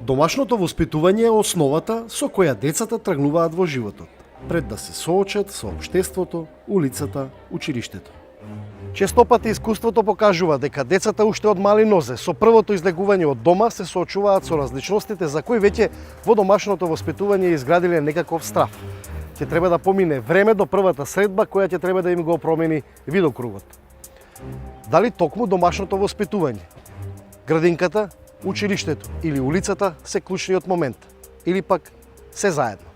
Домашното воспитување е основата со која децата тргнуваат во животот, пред да се соочат со општеството, улицата, училиштето. Често пати искуството покажува дека децата уште од мали нозе со првото излегување од дома се соочуваат со различностите за кои веќе во домашното воспитување изградиле некаков страв. Ќе треба да помине време до првата средба која ќе треба да им го промени видокругот. Дали токму домашното воспитување, градинката, училиштето или улицата се клучниот момент, или пак се заедно?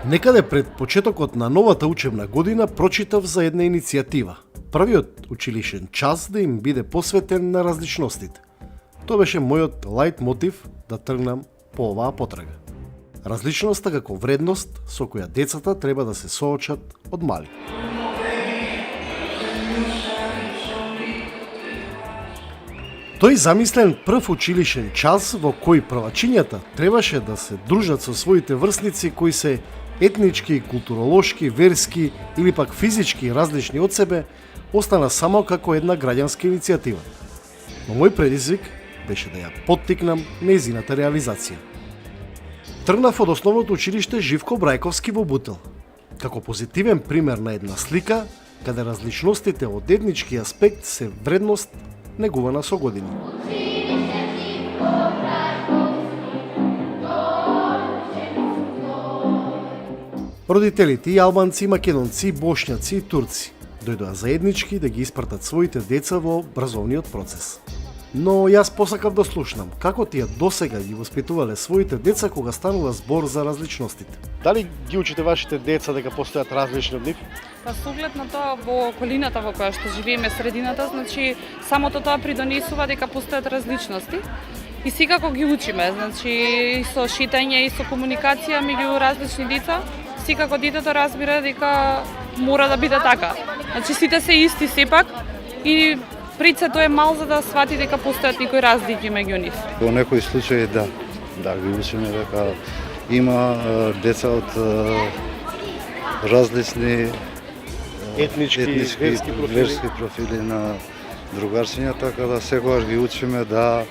Некаде пред почетокот на новата учебна година прочитав за една иницијатива. Првиот училишен час да им биде посветен на различностите. Тоа беше мојот лајт мотив да тргнам по оваа потрага. Различноста како вредност со која децата треба да се соочат од мали. Тој замислен прв училишен час во кој првачињата требаше да се дружат со своите врсници кои се етнички, културолошки, верски или пак физички различни од себе, остана само како една граѓанска иницијатива. Но мој предизвик беше да ја поттикнам нејзината реализација. Тргнав од основното училиште Живко Брајковски во Бутел, како позитивен пример на една слика каде различностите од етнички аспект се вредност негувана со години. Родителите и албанци, и македонци, и бошњаци, и турци дојдоа заеднички да ги испратат своите деца во образовниот процес. Но јас посакав да слушнам како тие досега ги воспитувале своите деца кога станува збор за различностите. Дали ги учите вашите деца дека постојат различни од нив? Па со оглед на тоа во околината во која што живееме, средината, значи самото тоа придонесува дека постојат различности. И секако ги учиме, значи и со шитање и со комуникација меѓу различни деца. Секако детето разбира дека мора да биде така. Значи сите се исти сепак и пред се тоа е мал за да свати дека постојат некои разлики меѓу нив. Во некои случаи да ги учиме дека има деца од различни етнички верски профили на другарчиња, така да секогаш ги учиме да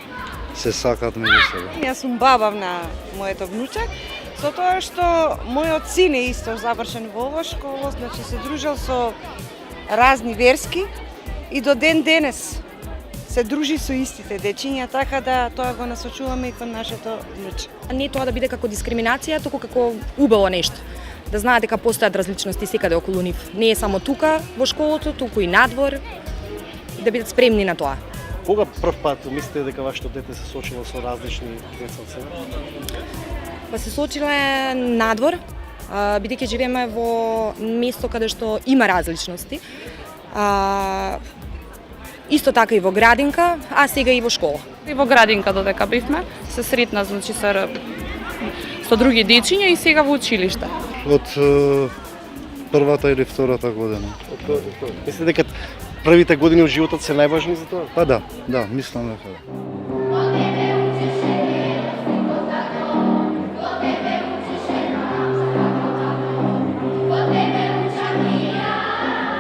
се сакат меѓу себе. Јас сум баба на моето внуче, со тоа што мојот син е исто завршен во ова школа, значи се дружел со разни верски и до ден денес се дружи со истите дечиња, така да тоа го насочуваме и кон нашето внуче. Не тоа да биде како дискриминација, туку како убаво нешто. Да знаат дека постојат различности секаде околу нив. Не е само тука во школото, туку и надвор, да бидат спремни на тоа. Кога прв пат мислите дека вашето дете се соочило со различни деца од себе? Па се соочиле надвор, бидејќи живееме во место каде што има различности. Исто така и во градинка, а сега и во школа. И во градинка додека бевме, се сретна значи со други дечиња и сега во училиште. Од првата или втората година. Мислите дека првите години од животот се најважни за тоа? Па да, мислам дека да.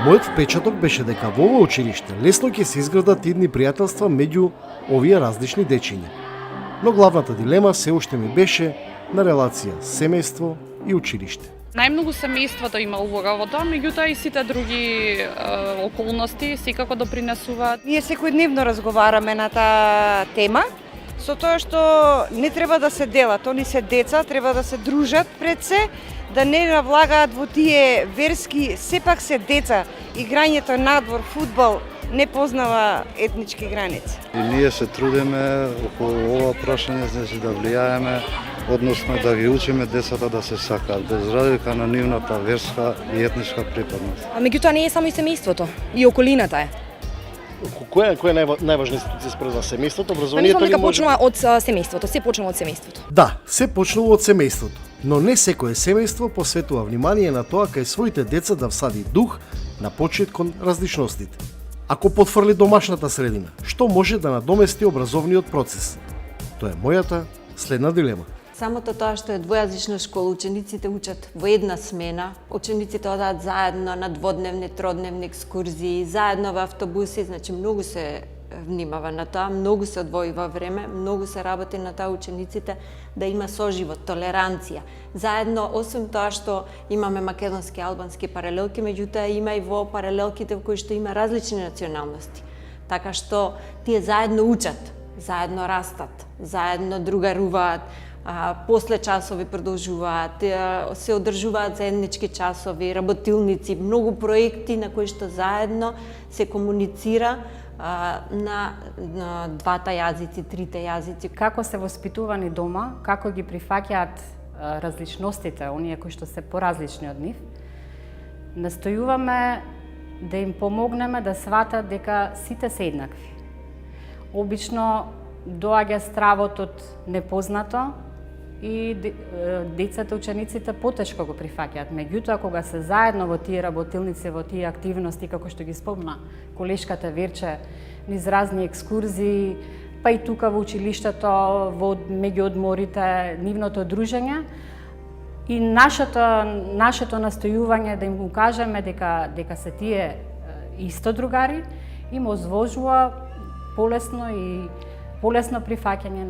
Мојот впечаток беше дека во ова училиште лесно ќе се изградат идни пријателства меѓу овие различни дечиња. Но главната дилема се уште ми беше на релација семејство и училиште. Најмногу семејството има улога во тоа, меѓутоа и сите други околности секако допринесуваат. Ние секојдневно разговараме на таа тема, со тоа што не треба да се делат, они се деца, треба да се дружат пред се, да не навлагаат во тие верски, сепак се деца. Играњето надвор, фудбал, не познава етнички граници. И ние се трудиме околу ова прашање, значи да влијаеме, односно да ги учиме децата да се сакаат, без разлика на нивната верска и етничка припадност. А меѓутоа не е само и семејството, и околината е. Која е најважна институција според вас? Семејството, Па образованието мислам дека или може? почнува од семејството, се почнува од семејството. Да, се почнува од семејството, но не секое семејство посветува внимание на тоа кај своите деца да всади дух на почит кон различностите. Ако потфрли домашната средина, што може да надомести образовниот процес? Тоа е мојата следна дилема. Самото тоа што е двојазична школа, учениците учат во една смена, учениците одат заедно на дводневни, тродневни екскурзии, заедно во автобуси, значи многу се внимава на тоа, многу се одвојува време, многу се работи на тоа учениците да има соживот, толеранција. Заедно, освен тоа што имаме македонски и албански паралелки, меѓутоа има и во паралелките во кои што има различни националности. Така што тие заедно учат, заедно растат, заедно другаруваат, после часови продолжуваат, се одржуваат заеднички часови, работилници, многу проекти на кои што заедно се комуницира на двата јазици, трите јазици. Како се воспитувани дома, како ги прифаќаат различностите, оние кои што се поразлични од нив, настојуваме да им помогнеме да сватат дека сите се еднакви. Обично доаѓа стравот од непознато и децата, учениците потешко го прифаќаат. Меѓутоа, кога се заедно во тие работилници, во тие активности, како што ги спомна колешката Верче, низ разни екскурзии, па и тука во училиштето, во меѓу одморите, нивното дружење, и нашето настојување да им укажеме дека се тие исто другари, им озвожува полесно прифаќање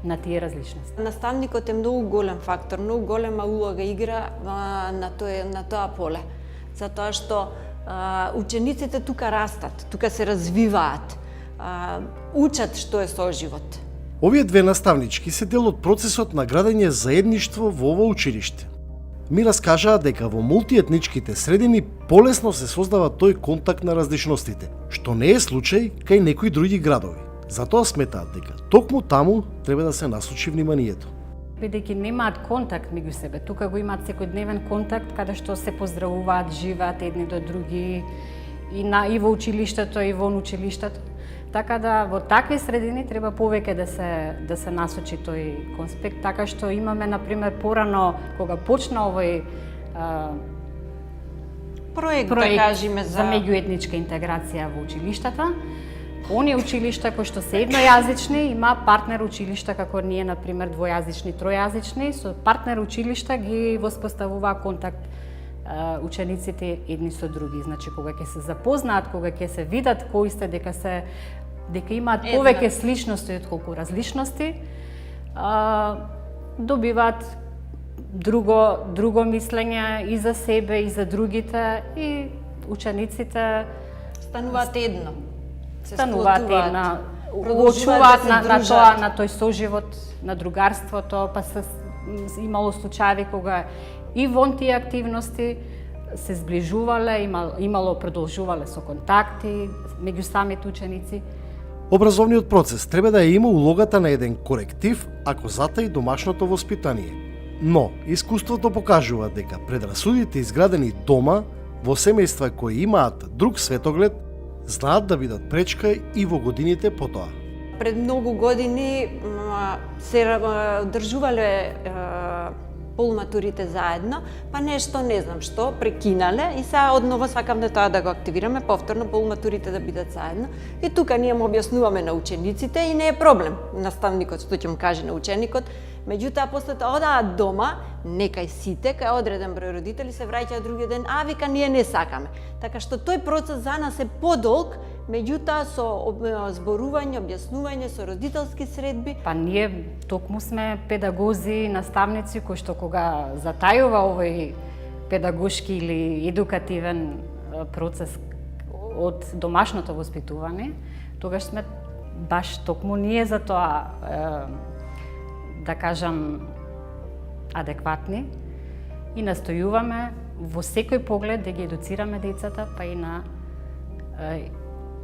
на тие различности. Наставникот е многу голем фактор, многу голема улога игра на тоа поле. Затоа што учениците тука растат, тука се развиваат, учат што е соживот. Овие две наставнички се дел од процесот на градење заедништво во ова училиште. Ми раскажаа дека во мултиетничките средини полесно се создава тој контакт на различностите, што не е случај кај некои други градови. Затоа сметаат дека токму таму треба да се насочи вниманието. Бидејќи немаат контакт меѓу себе, тука го имаат секојдневен контакт каде што се поздравуваат, живеат едни до други и во училиштето и вон училиштето. Така да во такви средини треба повеќе да се насочи тој конспект, така што имаме на пример порано кога почна овој проект да кажеме за меѓуетничка интеграција во училиштата. Оние училишта кои што се еднојазични има партнер училишта како ние на пример двојазични, тројазични, со партнер училишта ги воспоставува контакт учениците едни со други. Значи кога ќе се запознаат, кога ќе се видат кои сте дека имаат повеќе сличности отколку различности, добиваат друго мислење и за себе и за другите, и учениците стануваат едно. Стануваат една, уочуваат на тој соживот, на другарството, па се имало случаи кога и вон тие активности се зближувале, имало продолжувале со контакти меѓу самите ученици. Образовниот процес треба да има улогата на еден коректив, ако затаи домашното воспитание. Но искуството покажува дека предрасудите изградени дома во семејства кои имаат друг светоглед знаат да бидат пречка и во годините потоа. Пред многу години се одржувале полуматурите заедно, па нешто не знам што прекинале и сега одново сакаме тоа да го активираме, повторно полуматурите да бидат заедно. И тука ние му објаснуваме на учениците и не е проблем. Наставникот што ќе му каже на ученикот, меѓутоа после тоа одаат дома, некај сите, кај одреден број родители се враќаат другиот ден, вика ние не сакаме. Така што тој процес за нас е подолг, меѓутоа со зборување, објаснување, со родителски средби. Па ние токму сме педагози, наставници кои што кога затајува овој педагошки или едукативен процес од домашното воспитување, тогаш сме баш токму ние за тоа да кажам адекватни и настојуваме во секој поглед да ги едуцираме децата, па и на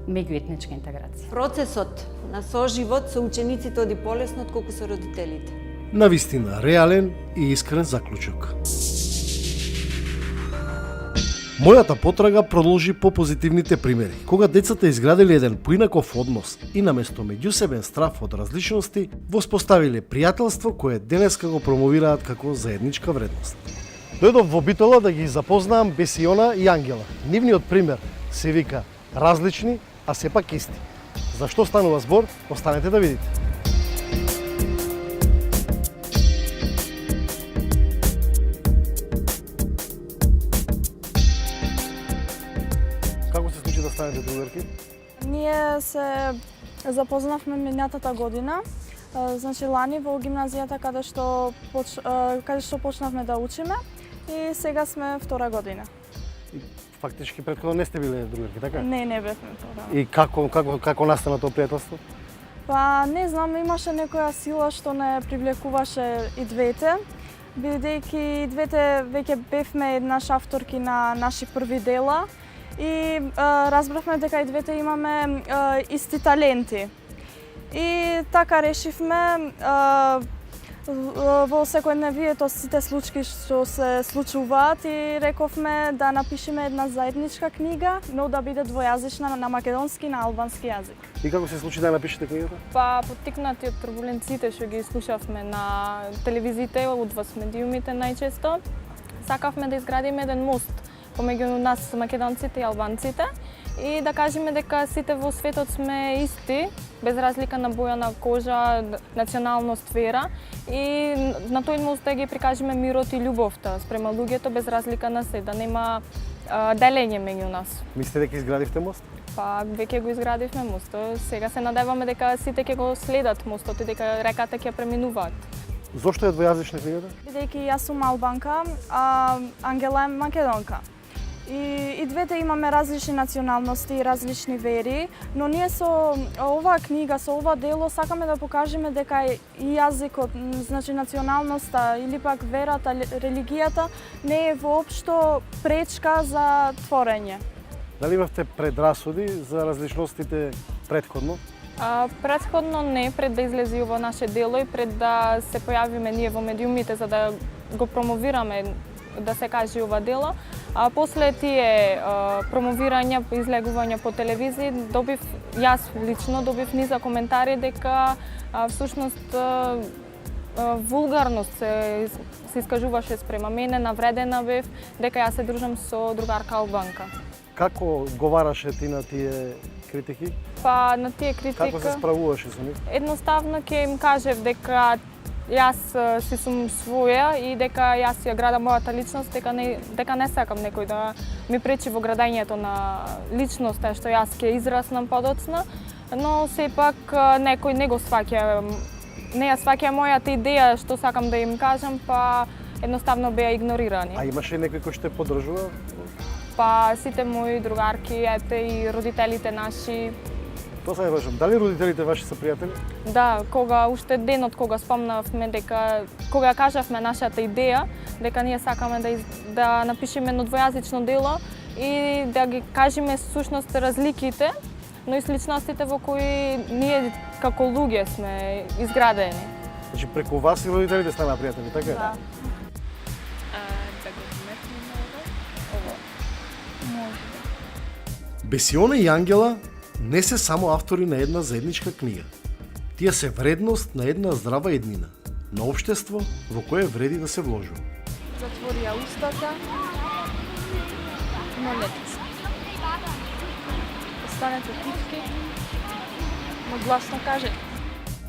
меѓуетничка интеграција. Процесот на соживот со учениците оди полесно отколку со родителите. Навистина реален и искрен заклучок. Мојата потрага продолжи по позитивните примери, кога децата изградиле еден поинаков однос и наместо меѓусебен страф од различности, воспоставиле пријателство кое денеска го промовираат како заедничка вредност. Дојдов во Битола да ги запознаам Бесиона и Ангела. Нивниот пример се вика различни, а сепак исти. Зашто станува збор? Останете да видите. Како се случи да станете другарки? Ние се запознавме минатата година, значи лани во гимназијата каде што почнавме да учиме и сега сме втора година. Фактички претходно не сте биле другарки, така? Не бевме втора. И како настана тоа пријателство? Па не знам, имаше некоја сила што не привлекуваше и двете, бидејќи двете веќе бевме еднаш авторки на наши први дела и разбравме дека и двете имаме исти таленти. И така решивме во секојдневието сите случаи што се случуваат и рековме да напишеме една заедничка книга, но да биде двојазична на македонски и на албански јазик. И како се случи да напишете книгата? Па поттикнати од турбуленциите што ги слушавме на телевизиите, од медиумите најчесто, сакавме да изградиме еден мост помеѓу нас македонците и албанците и да кажеме дека сите во светот сме исти, без разлика на боја на кожа, националност, вера и на тој мост да ги прикажеме мирот и љубовта спрема луѓето без разлика на се, да нема делење меѓу нас. Мислите дека изградивте мост? Па веќе го изградивме мостот, сега се надеваме дека сите ќе го следат мостот и дека реката ќе преминуваат. Зошто е двојазична книгата? Бидејќи јас сум албанка, а Ангела е македонка. И двете имаме различни националности и различни вери, но ние со оваа книга, со ова дело сакаме да покажеме дека и јазикот, значи националноста или пак верата, религијата не е воопшто пречка за творење. Дали имавте предрасуди за различностите претходно? Претходно не, пред да излезе ова наше дело и пред да се појавиме ние во медиумите за да го промовираме, да се каже ова дело. А после тие промовирања, излегувања по телевизија, јас лично добив низа коментари дека всушност вулгарност се искажуваше спрема мене, навредена бев, дека јас се дружам со другарка албанка. Како одговараше ти на тие критики? Па на тие критика... Како се справуваше со нив? Едноставно ќе им кажев дека јас си сум своја и дека јас ја градам мојата личност, дека не сакам некој да ми пречи во градењето на личноста што јас ќе израснам подоцна, но сепак некој не го сваќа, не ја сваќа мојата идеја што сакам да им кажам, па едноставно беа игнорирани. А имаше некој кој што те поддржува? Па сите мои другарки, ете и родителите наши. Тоа се важно. Дали родителите ваши се пријатели? Да, кога уште денот кога спомнавме дека кога кажавме нашата идеја дека ние сакаме да напишеме едно двојазично дело и да ги кажеме сушност разликите, но и сличностите во кои ние како луѓе сме изградени. Значи преку вас и родителите станаа пријатели, така е? Да. Бесиона и Ангела не се само автори на една заедничка книга. Тие се вредност на една здрава еднина, на општество во кое вреди да се вложува. Затвори ја устата, молете се. Останете тихи, но гласно кажете.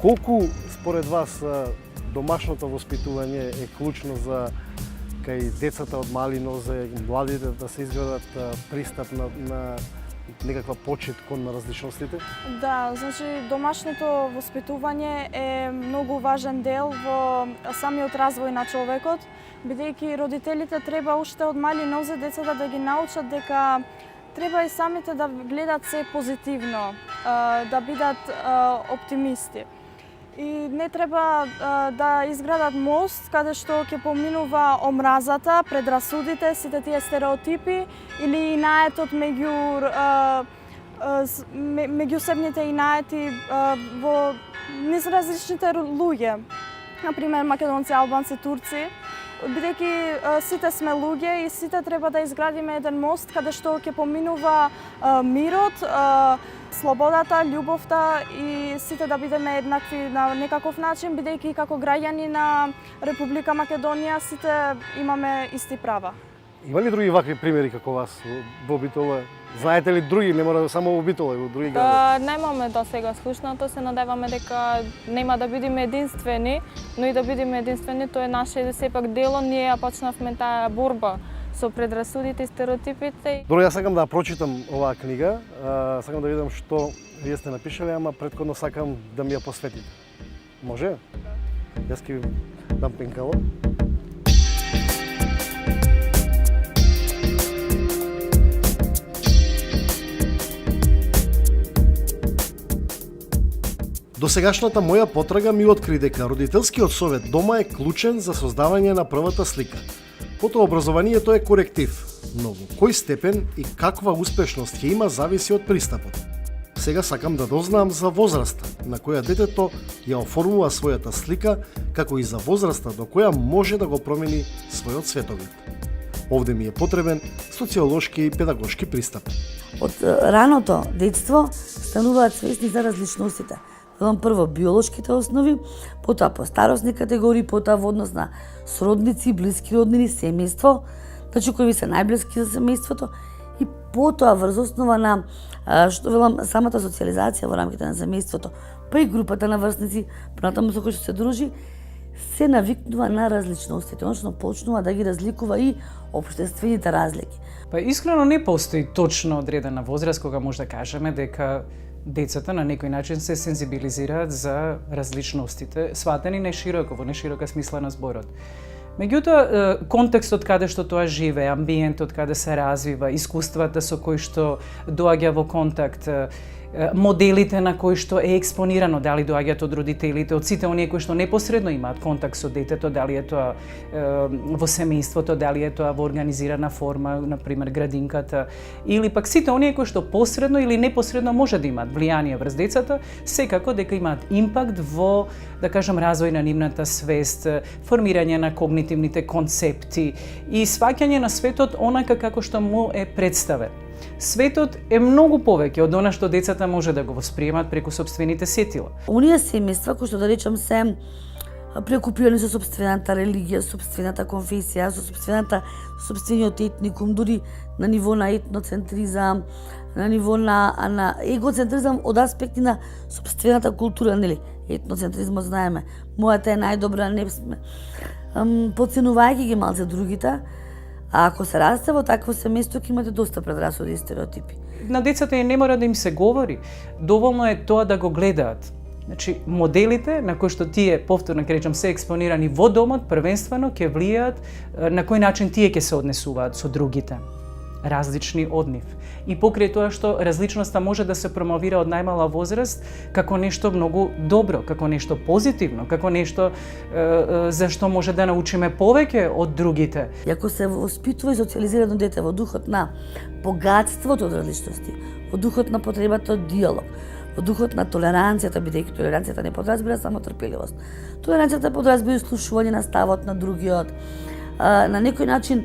Колку според вас домашното воспитување е клучно за кај децата од мали нозе, младите да се изградат пристап на некаква почит кон различностите? Да, значи домашното воспитување е многу важен дел во самиот развој на човекот, бидејќи родителите треба уште од мали нозе децата да ги научат дека треба и самите да гледат се позитивно, да бидат оптимисти. И не треба да изградат мост каде што ќе поминува омразата, предрасудите, сите тие стереотипи или инаетот меѓусебните инаети во низ различните луѓе. Например, македонци, албанци, турци. бидејќи сите сме луѓе и сите треба да изградиме еден мост каде што ќе поминува мирот, слободата, љубовта и сите да бидеме еднакви на некаков начин, бидејќи како граѓани на Република Македонија сите имаме исти права. Има ли други вакви примери како вас во Битола? Знаете ли други, не мора само во Битола, во други градови? Немаме до сега слушнато, се надеваме дека нема да бидеме единствени, но и да бидеме единствени, тоа е наше сепак дело, ние ја почнавме таа борба со предрасудите и стереотипите. Добро, јас сакам да прочитам оваа книга, сакам да видам што вие сте напишале, ама претходно сакам да ми ја посветите. Може? Јас ќе ви дам пенкало. Досегашната моја потрага ми откри дека родителскиот совет дома е клучен за создавање на првата слика. Потоа образованието е коректив, но во кој степен и каква успешност ќе има зависи од пристапот. Сега сакам да дознам за возраста на која детето ја оформува својата слика, како и за возраста до која може да го промени својот светоглед. Овде ми е потребен социолошки и педагошки пристап. Од раното детство стануваат свесни за различностите. Прво биолошките основи, потоа по старосни категории, потоа во однос на сродници, блиски роднини, семејство, значи кои се најблиски за семејството, и потоа врз основа на што велам самата социализација во рамките на семејството, па и групата на врсници, понатаму со кои што се дружи, се навикнува на различностите, односно почнува да ги разликува и општествените разлики. Па искрено не постои точно одредена возраст кога може да кажеме дека децата на некој начин се сензибилизираат за различностите, сватени нешироко, во неширока смисла на зборот. Меѓутоа, контекстот каде што тоа живее, амбиентот каде се развива, искуствата со кои што доаѓа во контакт, моделите на кои што е експонирано, дали доаѓаат од родителите, од сите оние кои што непосредно имаат контакт со детето, дали е тоа во семејството, дали е тоа во организирана форма, например градинката, или пак сите оние кои што посредно или непосредно може да имаат влијание врз децата, секако дека имаат импакт во, да кажам, развој на нивната свест, формирање на когнитивните концепти и сваќање на светот онака како што му е представен. Светот е многу повеќе од она што децата може да го восприемат преку сопствените сетила. Оние семејства кои што да речам се преокупирани со сопствената религија, сопствената конфесија, со сопствениот етникум, дури на ниво на етноцентризам, на ниво на егоцентризам од аспекти на сопствената култура, нели? Етноцентризмот знаеме, мојата е најдобра, не сме. Подценувајќи ги малце другите, а ако се расте во такво семејство, ќе имате доста предрасуди и стереотипи. На децата не мора да им се говори, доволно е тоа да го гледаат. Значи, моделите на кои што тие, повторно ќе речам, се експонирани во домот, првенствено ќе влијаат на кој начин тие ќе се однесуваат со другите, различни од нив. И покрај тоа што различноста може да се промовира од најмала возраст како нешто многу добро, како нешто позитивно, како нешто за што може да научиме повеќе од другите. И ако се воспитува и социализирано дете во духот на богатството од различности, во духот на потребата од диалог, во духот на толеранцијата, бидејќи толеранцијата не подразбира само трпеливост. Толеранцијата подразбира слушување на ставот на другиот, на некој начин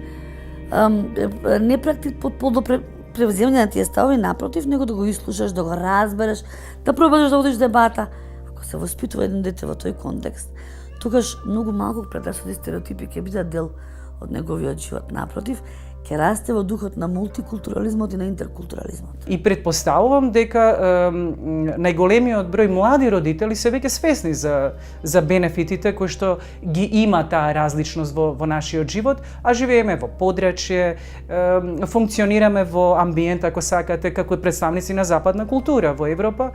не превземање на тие ставови, напротив, него да го изслушаш, да го разбереш, да пробаш да водиш дебата. Ако се воспитува едно дете во тој контекст, тогаш многу малку предрасуди стереотипи ќе бидат дел од неговиот живот. Напротив, ќе расте во духот на мултикултурализмот и на интеркултурализмот. И предпоставувам дека најголемиот број млади родители се веќе свесни за бенефитите кои што ги има таа различност во нашиот живот, а живееме во подрачје, функционираме во амбиент, ако сакате, како представници на западна култура во Европа,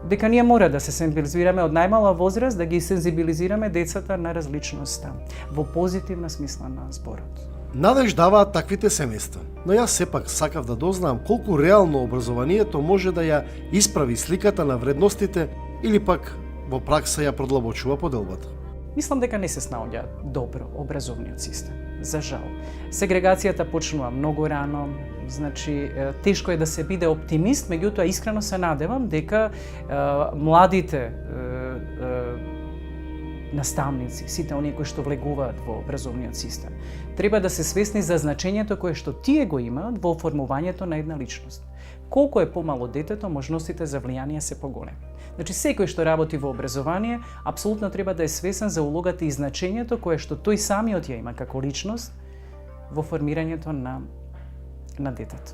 дека ние мора да се сензибилизираме од најмала возраст, да ги сензибилизираме децата на различноста, во позитивна смисла на зборот. Надеж даваат таквите семејства, но јас сепак сакав да дознам колку реално образованието може да ја исправи сликата на вредностите или пак во пракса ја продлабочува поделбата. Мислам дека не се снаоѓа добро образовниот систем, за жал. Сегрегацијата почнува многу рано, значи тешко е да се биде оптимист, меѓутоа искрено се надевам дека младите наставници, сите оние кои што влегуваат во образовниот систем, треба да се свесни за значењето кое што тие го имаат во оформувањето на една личност. Колку е помало детето, можностите за влијание се поголеми. Значи, секој што работи во образование, апсолутно треба да е свесен за улогата и значењето кое што тој самиот ја има како личност во формирањето на детето.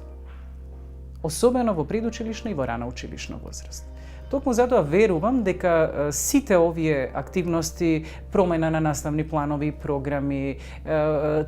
Особено во предучилишна и во рана училишна возраст. Токму затоа верувам дека сите овие активности, промена на наставни планови и програми,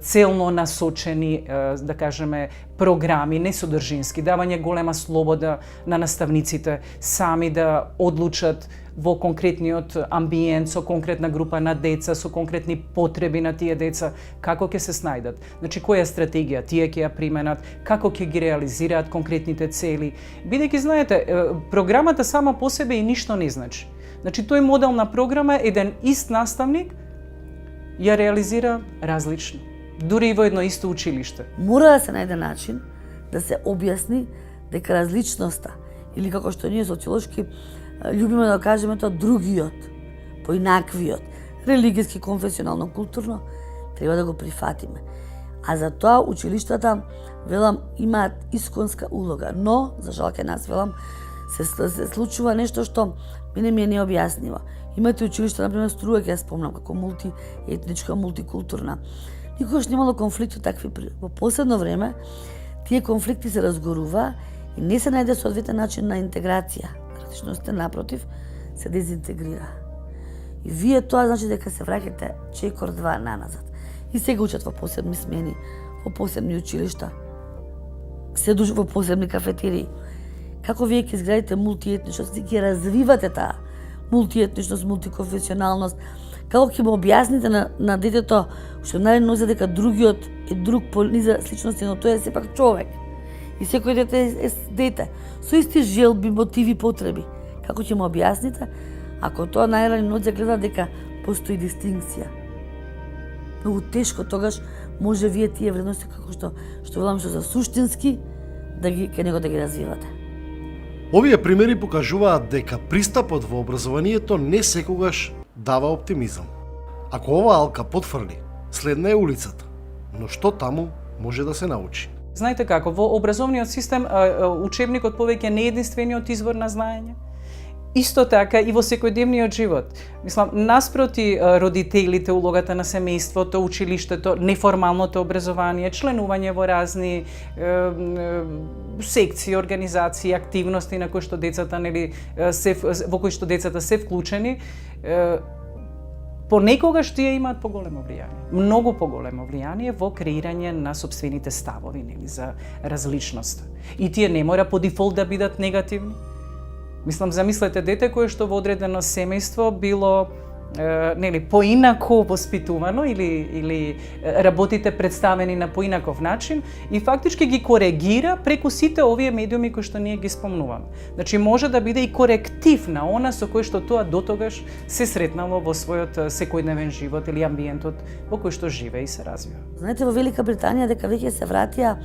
целно насочени, да кажеме, програми, несодржински, давање голема слобода на наставниците сами да одлучат во конкретниот амбиент, со конкретна група на деца, со конкретни потреби на тие деца, како ќе се снајдат. Значи, која стратегија тие ќе ја применат, како ќе ги реализираат конкретните цели. Бидејќи, знаете, програмата сама по себе и ништо не значи. Значи, тој модел на програма, еден ист наставник ја реализира различно. Дури и во едно исто училиште. Мора да се најде начин да се објасни дека различноста, или како што ние социолошки љубиме да кажеме тоа, другиот, поинаквиот, религиски, конфесионално, културно, треба да го прифатиме. А за тоа училиштата, велам, имаат исконска улога, но, за жал кај нас, велам, се случува нешто што мене ми е необјасниво. Имате училишта, например, Струја, ќе ја спомнам, како мултиетничка, мултикултурна. Никогаш немало конфликти такви. Во последно време, тие конфликти се разгорува и не се најде соодветен начин на интеграција. Различностите, напротив, се дезинтегрира. И вие тоа значи дека се враќате чекор 2 наназад. И сега учат во посебни смени, во посебни училишта, се во посебни кафетерии. Како вие ќе изградите мултиетничност, ќе развивате таа мултиетничност, мултиконфесионалност, како ќе му објасните на детето што нозе дека другиот е друг по низа сличности, но тој е сепак човек. И секој дете е дете, со исти желби, мотиви, потреби. Како ќе му објасните, ако тоа најрани нозе гледа дека постои дистинкција? Многу тешко тогаш може вие тие вредности, како што велам, што за суштински, кај него да ги развивате. Овие примери покажуваат дека пристапот во образованието не секогаш дава оптимизам. Ако ова алка потврди, следна е улицата, но што таму може да се научи? Знаете како, во образовниот систем учебникот повеќе не е единствениот извор на знаење. Исто така и во секојдневниот живот. Мислам, наспроти родителите, улогата на семејството, училиштето, неформалното образование, членување во разни секции, организации, активности на кои што децата во кои што децата се вклучени, понекогаш тие имаат поголемо влијание, многу поголемо влијание во креирање на сопствените ставови за различноста. И тие не мора по дефолт да бидат негативни. Мислам, замислете дете кое што во одредено семејство било поинако воспитувано или работите представени на поинаков начин и фактички ги коригира преку сите овие медиуми кои што ние ги спомнуваме. Значи може да биде и коректив на она со кој што тоа дотогаш се сретнало во својот секојдневен живот или амбиентот во кој што живее и се развива. Знаете, во Велика Британија дека веќе се вратија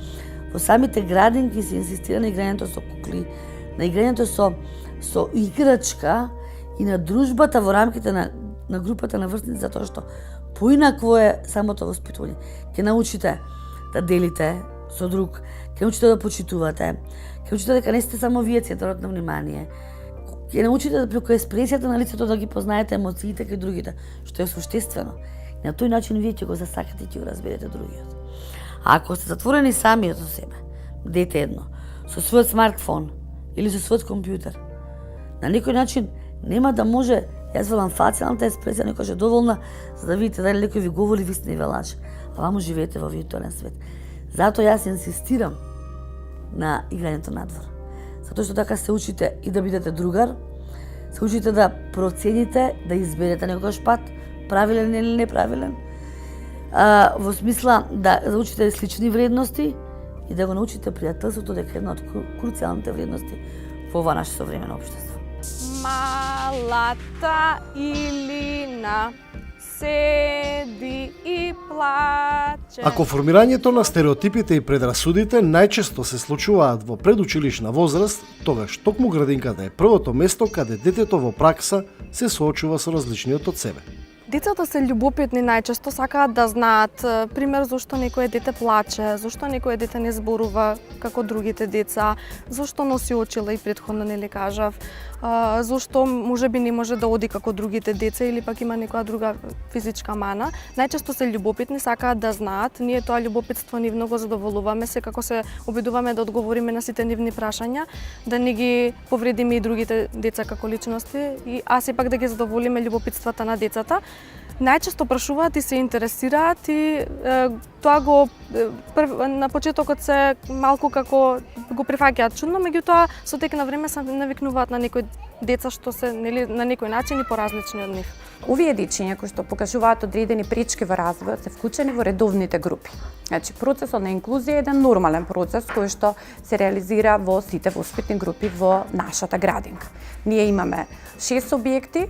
во самите градинки се инсистира на играњето со кукли, на играњето со играчка и на дружбата во рамките на групата на врсници, затоа што поинакво е самото воспитување. Ќе научите да делите со друг, ќе научите да почитувате, ќе научите дека не сте само вие центарот на внимание, ќе научите да преку експресијата на лицето да ги познаете емоциите кај другите, што е суштествено. И на тој начин вие ќе го засакате и ќе го разберете другиот. А ако сте затворени сами со себе, дете едно, со својот смартфон или со својот компјутер, на некој начин нема да може, јас велам, фацијалната експресија некојаш е доволна за да видите дали некој ви говори вистина или лаже. А ваму живеете во виртуелен свет. Затоа јас инсистирам на играњето надвор. Затоа што така се учите и да бидете другар, се учите да процените, да изберете некојаш пат, правилен или неправилен, во смисла да учите слични вредности и да го научите пријателството дека една од круцијалните вредности во ова наше современо општество. Малата Илина седи и плаче. Ако формирањето на стереотипите и предрасудите најчесто се случуваат во предучилишна возраст, тогаш токму градинката е првото место каде детето во пракса се соочува со различниот од себе. Децата се љубопитни најчесто, сакаат да знаат, пример, зошто некое дете плаче, зошто некое дете не зборува како другите деца, зошто носи очила и претходно нели кажав, зошто можеби не може да оди како другите деца или пак има некоја друга физичка мана. Најчесто се љубопитни, сакаат да знаат. Ние тоа љубопитство нивно го задоволуваме, секако се обидуваме да одговориме на сите нивни прашања, да не ги повредиме и другите деца како личности, а сепак да ги задоволиме љубопитствата на децата. Најчесто прашуваат и се интересираат и тоа го на почетокот се малку како го прифаќаат чудно, меѓутоа со тек на време се навикнуваат на некои деца што се нели на некој начин и поразлични од нив. Овие дечиња кои што покажуваат одредени пречки во развојот се вклучени во редовните групи. Значи процесот на инклузија е еден нормален процес кој што се реализира во сите воспитни групи во нашата градинка. Ние имаме 6 објекти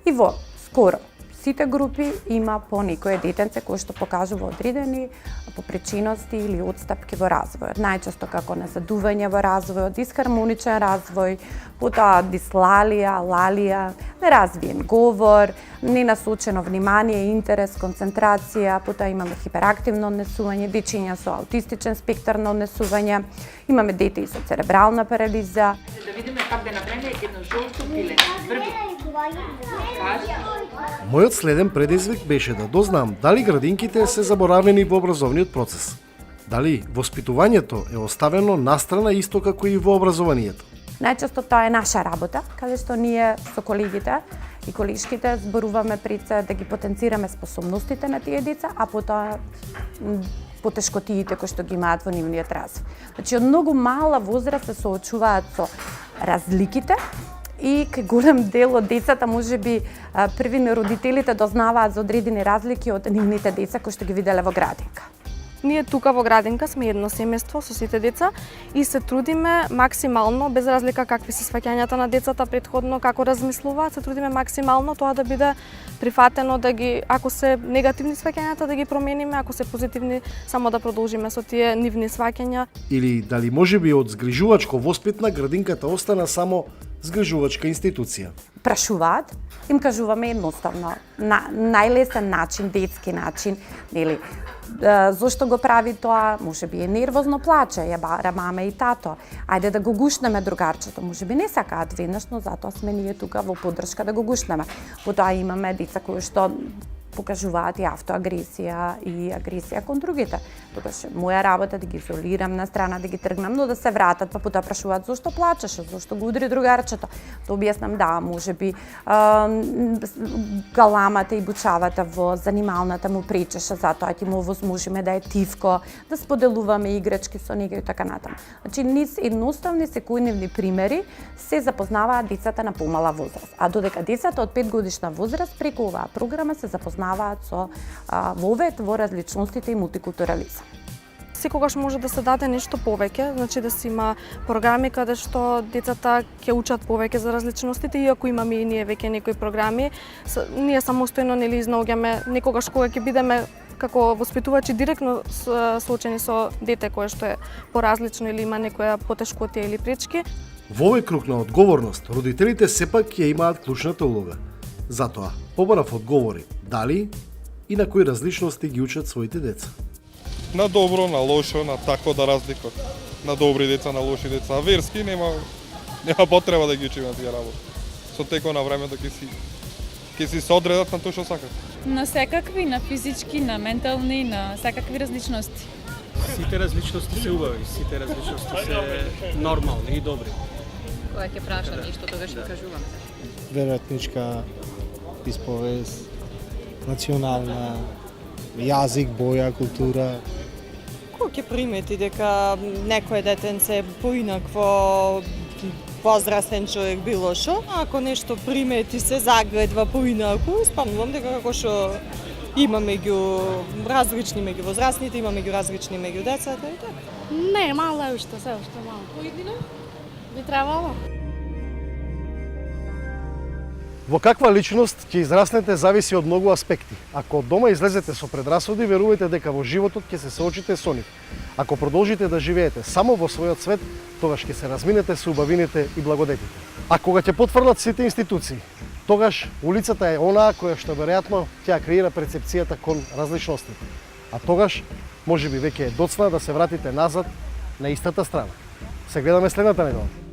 и во скоро сите групи има по некое детенце кој што покажува одредени попречености или отстапки во развојот. Најчесто како незадување во развојот, дисхармоничен развој, потоа дислалија, лалија, неразвиен говор, ненасочено внимание, интерес, концентрација, потоа имаме хиперактивно однесување, дечиња со аутистичен спектар на однесување, имаме дете и со церебрална парализа. Да видиме как да направиме едно жолто пиле. Мојот следен предизвик беше да дознам дали градинките се заборавени во образовниот процес. Дали воспитувањето е оставено настрана исто како и во образованието. Најчесто тоа е наша работа, каде што ние со колегите и колешките зборуваме пред се да ги потенцираме способностите на тие деца, а потоа потешкотиите кои што ги имаат во нивниот развој. Значи, од многу мала возраст се соочуваат со разликите и кај голем дел од децата можеби први родителите дознаваат за одредени разлики од нивните деца кои што ги виделе во градинка. Ние тука во градинка сме едно семејство со сите деца и се трудиме максимално, без разлика какви се сваќањата на децата претходно, како размислуваат, се трудиме максимално тоа да биде прифатено, да ги, ако се негативни сваќањата да ги промениме, ако се позитивни само да продолжиме со тие нивни сваќања. Или дали можеби од згрижувачко воспитна градинката остана само згрижувачка институција. Прашуваат, им кажуваме едноставно, на најлесен начин, детски начин, нели, зошто го прави тоа, можеби е нервозно плаче, ја бара мама и тато, ајде да го гушнеме другарчето, можеби не сакаат веднаш, но затоа сме ние тука во поддршка да го гушнеме. Потоа имаме деца кои што покажуваат и автоагресија и агресија кон другите. Тогаш моја работа да ги изолирам на страна, да ги тргнам, но да се вратат, па потоа прашуваат зошто плачеше, зошто го удри другарчето. Да објаснам, да, можеби галамата и бучавата во занималната му пречеше, затоа ќе му овозможиме да е тивко, да споделуваме играчки со него и така натаму. Значи, низ едноставни секојдневни примери се запознаваат децата на помала возраст. А додека децата од 5 годишна возраст преку оваа програма се запознаваат со вовет во различностите и мултикултурализам. Секогаш може да се даде нешто повеќе, значи да се има програми каде што децата ќе учат повеќе за различностите, иако имаме и ние веќе некои програми, ние самостојно нели изнаоѓаме некогаш кога ќе бидеме како воспитувачи директно соочени со дете кое што е поразлично или има некоја потешкотија или пречки. Во овој круг на одговорност, родителите сепак ќе имаат клучната улога. Затоа, побарав одговори, дали и на кои различности ги учат своите деца. На добро, на лошо, на тако да разликот. На добри деца, на лоши деца. Верски нема потреба да ги учиме тие работи. Со текот на времето ќе си се одредат на тоа што сакат. На секакви, на физички, на ментални, на секакви различности. Сите различности се убави, сите различности се нормални и добри. Кога ќе праша нешто, тогаш ќе кажувам. Веројатничка, исповест, национална, јазик, боја, култура. Кој ќе примети дека некој детенце е поинакво возрастен човек било шо, ако нешто примети се загредва поинаку, испамнувам дека како што има меѓу различни меѓу возрастните, има меѓу различни меѓу децата и така. Не, мало е уште, се уште мало. Поиднина? Би требало. Во каква личност ќе израснете зависи од многу аспекти. Ако од дома излезете со предрасуди, верувајте дека во животот ќе се соочите со нив. Ако продолжите да живеете само во својот свет, тогаш ќе се разминете со убавините и благодетите. А кога ќе потврлат сите институции, тогаш улицата е онаа која што веројатно ќе креира перцепцијата кон различностите. А тогаш можеби веќе е доцна да се вратите назад на истата страна. Се гледаме следната недела.